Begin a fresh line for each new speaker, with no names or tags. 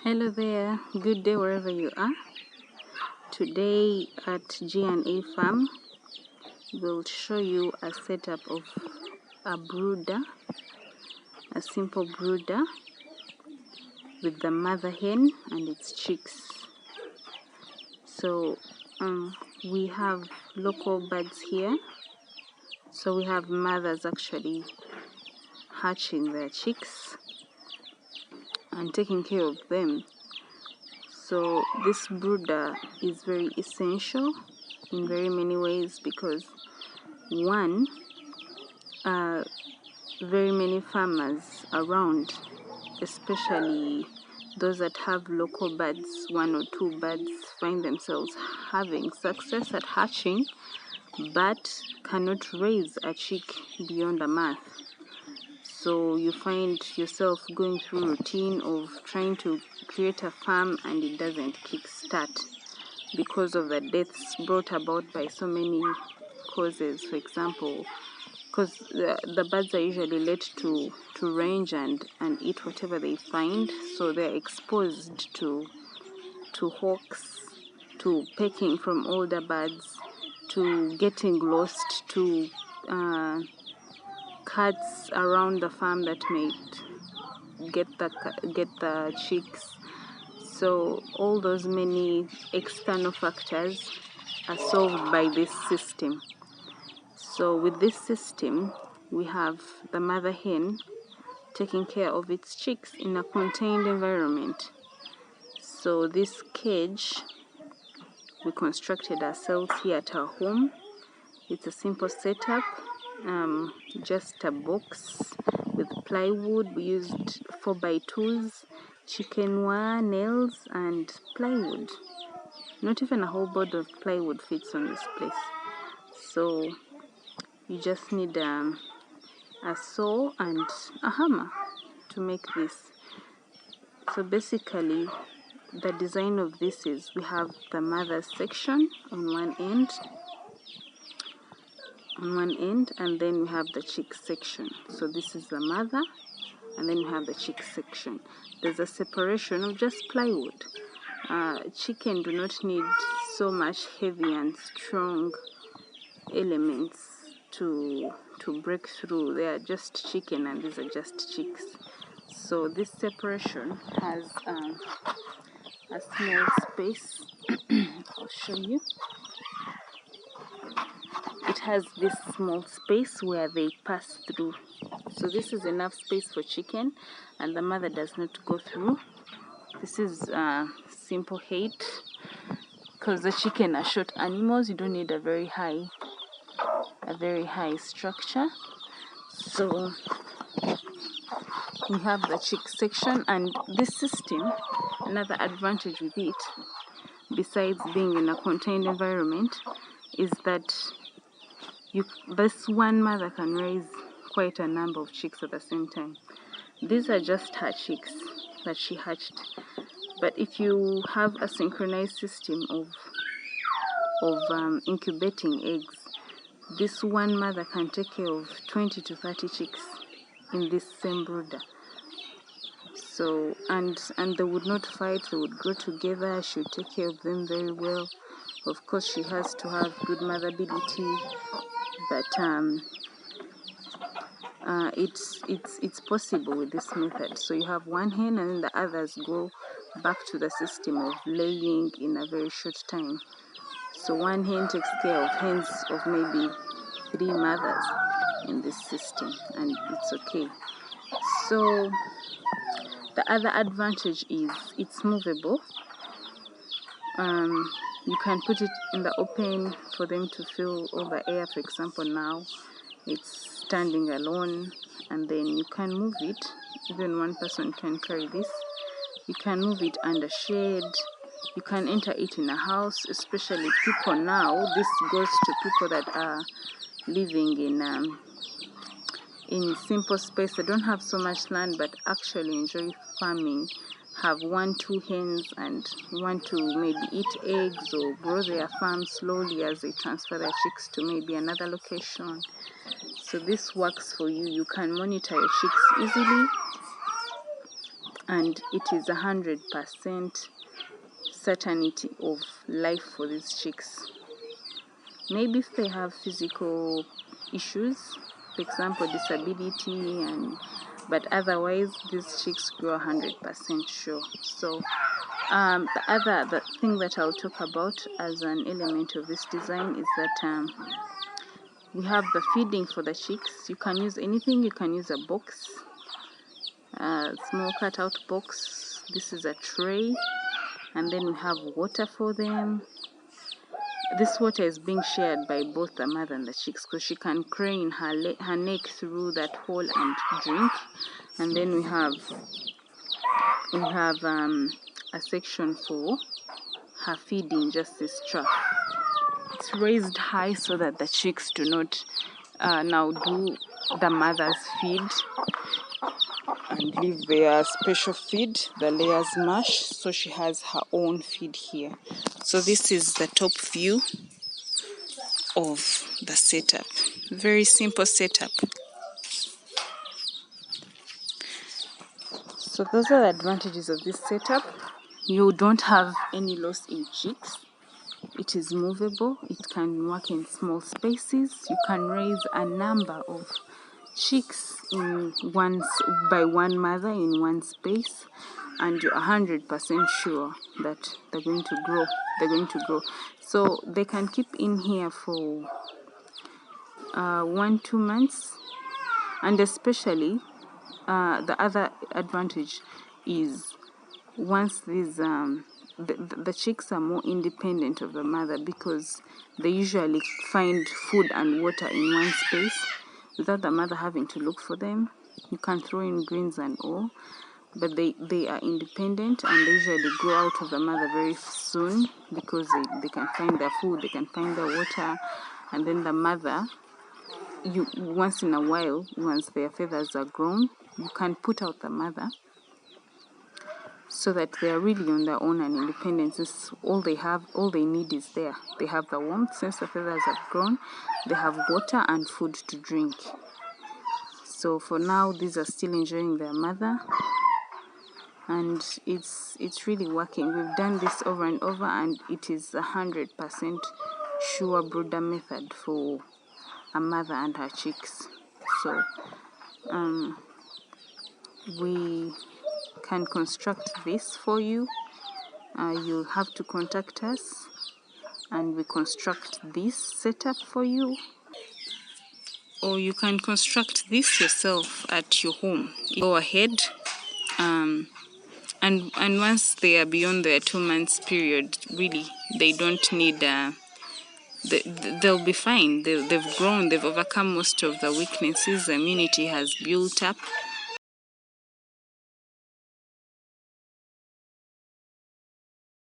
Hello there, good day wherever you are. Today at G&A Farm, we'll show you a setup of a brooder, a simple brooder with the mother hen and its chicks. So we have local birds here. So we have mothers actually hatching their chicks and taking care of them. So this brooder is very essential in very many ways because one, very many farmers around, especially those that have local birds, 1 or 2 birds, find themselves having success at hatching but cannot raise a chick beyond a month. So you find yourself going through routine of trying to create a farm and it doesn't kickstart because of the deaths brought about by so many causes. For example, because the birds are usually let to range and eat whatever they find, so they're exposed to hawks, to pecking from older birds, to getting lost, to cats around the farm that may get the chicks. So all those many external factors are solved by this system. So with this system, we have the mother hen taking care of its chicks in a contained environment. So this cage we constructed ourselves here at our home. It's a simple setup, just a box with plywood. We used 4x2s, chicken wire, nails, and plywood. Not even a whole board of plywood fits on this place. So you just need a saw and a hammer to make this. So basically, the design of this is we have the mother section on one end, and then we have the chick section. So this is the mother, and then we have the chick section. There's a separation of just plywood. Chicken do not need so much heavy and strong elements to break through. They are just chicken and these are just chicks. So this separation has a small space. I'll show you. It has this small space where they pass through. So this is enough space for chicken and the mother does not go through. This is simple height because the chicken are short animals. You don't need a very high structure. So we have the chick section, and this system, another advantage with it, besides being in a contained environment, is that this one mother can raise quite a number of chicks at the same time. These are just her chicks that she hatched. But if you have a synchronized system of incubating eggs, this one mother can take care of 20 to 30 chicks in this same brooder. So and they would not fight, they would grow together. She would take care of them very well. Of course, she has to have good motherability, but it's possible with this method. So you have one hen and then the others go back to the system of laying in a very short time. So one hen takes care of hens of maybe 3 mothers in this system, and it's okay. So the other advantage is it's movable. You can put it in the open for them to feel all the air. For example, now it's standing alone, and then you can move it. Even one person can carry this. You can move it under shade. You can enter it in a house, especially people now. This goes to people that are living in simple space. They don't have so much land but actually enjoy farming, have 1-2 hens and want to maybe eat eggs or grow their farm slowly as they transfer their chicks to maybe another location. So this works for you. You can monitor your chicks easily and it is 100% certainty of life for these chicks. Maybe if they have physical issues, for example disability, but otherwise these chicks grow 100% sure. So the thing that I'll talk about as an element of this design is that we have the feeding for the chicks. You can use anything. You can use a box, a small cutout box. This is a tray, and then we have water for them. This water is being shared by both the mother and the chicks, because she can crane her neck through that hole and drink. And then we have a section for her feeding, just this trough. It's raised high so that the chicks do not now do the mother's feed and leave their special feed, the layers mash. So she has her own feed here. So this is the top view of the setup. Very simple setup. So those are the advantages of this setup. You don't have any loss in chicks. It is movable. It can work in small spaces. You can raise a number of chicks by one mother in one space, and you're 100% sure that they're going to grow. So they can keep in here for 1-2 months. And especially the other advantage is once these the chicks are more independent of the mother, because they usually find food and water in one space without the mother having to look for them. You can throw in greens and all, but they are independent, and they usually grow out of the mother very soon, because they can find their food, they can find their water. And then the mother, once in a while, once their feathers are grown, you can put out the mother, so that they are really on their own and independent. This all they need is there. They have the warmth since the feathers have grown. They have water and food to drink. So for now, these are still enjoying their mother, and it's really working. We've done this over and over, and it is 100% sure brooder method for a mother and her chicks. So we can construct this for you. You'll have to contact us, and we construct this setup for you, or you can construct this yourself at your home. Go ahead, and once they are beyond their 2 months period, really they don't need they'll be fine. They've grown, they've overcome most of the weaknesses, the immunity has built up,